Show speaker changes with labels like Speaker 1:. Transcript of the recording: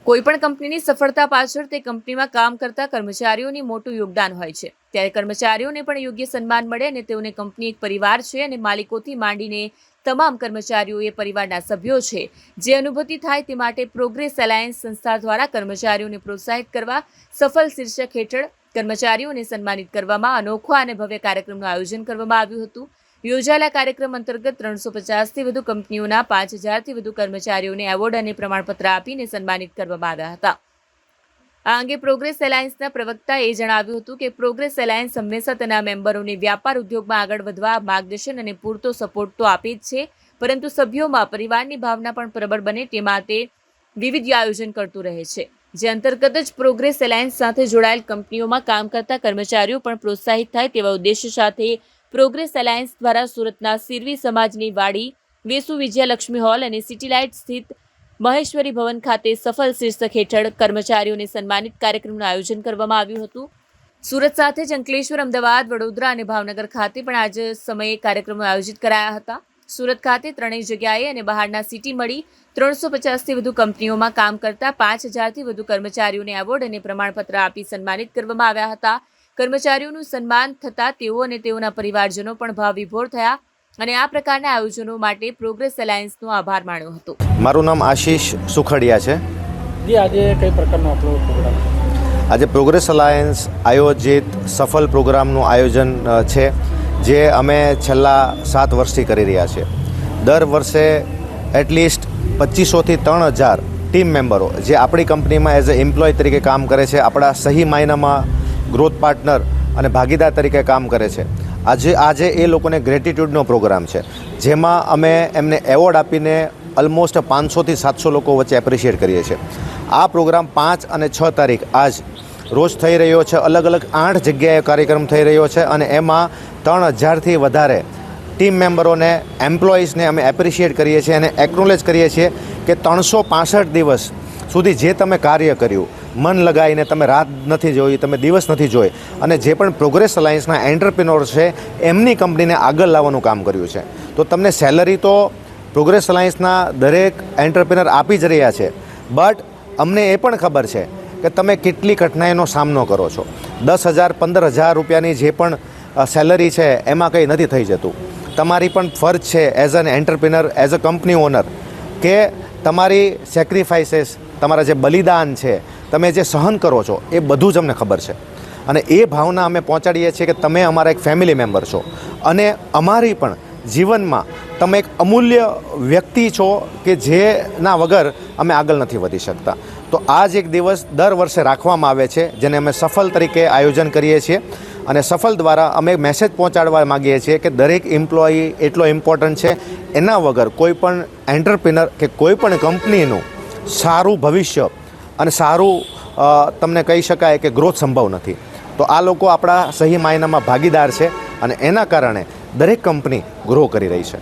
Speaker 1: કોઈપણ કંપનીની સફળતા પાછળ તે કંપનીમાં કામ કરતા કર્મચારીઓની મોટું યોગદાન હોય છે. ત્યારે કર્મચારીઓને પણ યોગ્ય સન્માન મળે અને તેઓને કંપની એક પરિવાર છે અને માલિકોથી માંડીને તમામ કર્મચારીઓ એ પરિવારના સભ્યો છે. જે અનુભૂતિ થાય તે માટે પ્રોગ્રેસ એલાયન્સ સંસ્થા દ્વારા કર્મચારીઓને પ્રોત્સાહિત કરવા સફળ શીર્ષક હેઠળ કર્મચારીઓને સન્માનિત કરવામાં અનોખા અને ભવ્ય કાર્યક્રમનું આયોજન કરવામાં આવ્યું હતું. યોજાયેલા કાર્યક્રમ અંતર્ગત 350થી વધુ કંપનીઓના 5000થી વધુ કર્મચારીઓને એવોર્ડ અને પ્રમાણપત્ર આપીને સન્માનિત કરવામાં આવ્યા હતા. આ અંગે પ્રોગ્રેસ એલાયન્સના પ્રવક્તાએ જણાવ્યું હતું કે પ્રોગ્રેસ એલાયન્સ હંમેશા તેના મેમ્બરોને વ્યાપાર ઉદ્યોગમાં આગળ વધવા માર્ગદર્શન અને પૂરતો સપોર્ટ તો આપે જ છે, પરંતુ સભ્યોમાં પરિવારની ભાવના પણ પ્રબળ બને તે માટે વિવિધ આયોજન કરતું રહે છે. જે અંતર્ગત જ પ્રોગ્રેસ એલાયન્સ સાથે જોડાયેલ કંપનીઓમાં કામ કરતા કર્મચારીઓ પણ પ્રોત્સાહિત થાય તેવા ઉદ્દેશ્ય સાથે પ્રોગ્રેસ એલાયન્સ દ્વારા સુરતના સિરવી સમાજની વાડી, વેસુ વિજયલક્ષ્મી હોલ અને સિટી લાઇટ સ્થિત મહેશ્વરી ભવન ખાતે સફળ શીર્ષક હેઠળ કર્મચારીઓને સન્માનિત કાર્યક્રમનું આયોજન કરવામાં આવ્યું હતું. સુરત સાથે જ અંકલેશ્વર, અમદાવાદ, વડોદરા અને ભાવનગર ખાતે પણ આજ સમયે કાર્યક્રમો આયોજિત કરાયા હતા. સુરત ખાતે 3 જગ્યાએ અને બહારના સિટી મળી 350થી વધુ કંપનીઓમાં કામ કરતા 5000થી વધુ કર્મચારીઓને એવોર્ડ અને પ્રમાણપત્ર આપી સન્માનિત કરવામાં આવ્યા હતા. કર્મચારીઓનું સન્માન થતાં તેઓ અને તેઓના પરિવારજનો પણ ભાવવિભોર થયા અને આ પ્રકારના આયોજનો માટે પ્રોગ્રેસ એલાયન્સનો આભાર માન્યો હતો.
Speaker 2: મારું નામ આશીષ સુખડિયા છે.
Speaker 3: આજે કઈ પ્રકારનો આપણો પ્રોગ્રામ છે?
Speaker 2: આજે પ્રોગ્રેસ એલાયન્સ આયોજિત સફળ પ્રોગ્રામનું આયોજન છે, જે અમે છેલ્લા 7 વર્ષથી કરી રહ્યા છીએ. દર વર્ષે એટલીસ્ટ 2500થી 3000 ટીમ મેમ્બરો જે આપણી કંપનીમાં એઝ અ એમ્પ્લોય તરીકે કામ કરે છે, આપણા સહી માયનામાં ગ્રોથ પાર્ટનર અને ભાગીદાર તરીકે કામ કરે છે. આજે એ લોકોને ગ્રેટિટ્યૂડનો પ્રોગ્રામ છે, જેમાં અમે એમને એવોર્ડ આપીને ઓલમોસ્ટ 500થી 700 લોકો વચ્ચે એપ્રિશિએટ કરીએ છીએ. આ પ્રોગ્રામ 5 અને 6 તારીખ આજ રોજ થઈ રહ્યો છે. અલગ અલગ 8 જગ્યાએ કાર્યક્રમ થઈ રહ્યો છે અને એમાં 3000થી વધારે ટીમ મેમ્બરોને, એમ્પ્લોઈઝને અમે એપ્રિશિએટ કરીએ છીએ અને એક્નોલેજ કરીએ છીએ કે 365 દિવસ સુધી જે તમે કાર્ય કર્યું, મન લગાવીને તમે રાત નથી જોઈ, તમે દિવસ નથી જોઈ અને જે પણ પ્રોગ્રેસ અલાયન્સના એન્ટરપ્રિનોર છે એમની કંપનીને આગળ લાવવાનું કામ કર્યું છે. તો તમને સેલરી તો પ્રોગ્રેસ અલાયન્સના દરેક એન્ટરપ્રિનર આપી જ રહ્યા છે, બટ અમને એ પણ ખબર છે કે તમે કેટલી કઠિનાઈનો સામનો કરો છો. 10,000 15,000 રૂપિયાની જે પણ સેલરી છે એમાં કંઈ નથી થઈ જતું. તમારી પણ ફરજ છે as an entrepreneur, as a company owner, કે તમારી સેક્રિફાઇસીસ, તમારા જે બલિદાન છે, તમે જે સહન કરો છો એ બધું જ અમને ખબર છે અને એ ભાવના અમે પહોંચાડીએ છીએ કે તમે અમારા એક ફેમિલી મેમ્બર છો અને અમારી પણ જીવનમાં તમે એક અમૂલ્ય વ્યક્તિ છો કે જેના વગર અમે આગળ નથી વધી શકતા. તો આ જ એક દિવસ દર વર્ષે રાખવામાં આવે છે, જેને અમે સફળ તરીકે આયોજન કરીએ છીએ અને સફળ દ્વારા અમે મેસેજ પહોંચાડવા માગીએ છીએ કે દરેક એમ્પ્લોયી એટલો ઇમ્પોર્ટન્ટ છે. એના વગર કોઈ પણ એન્ટરપ્રિનર કે કોઈ પણ કંપનીનું સારું ભવિષ્ય અને સારું તમને કહી શકાય કે ગ્રોથ સંભવ નથી. તો આ લોકો આપણા સહી માયનામાં ભાગીદાર છે અને એના કારણે દરેક કંપની ગ્રો કરી રહી છે.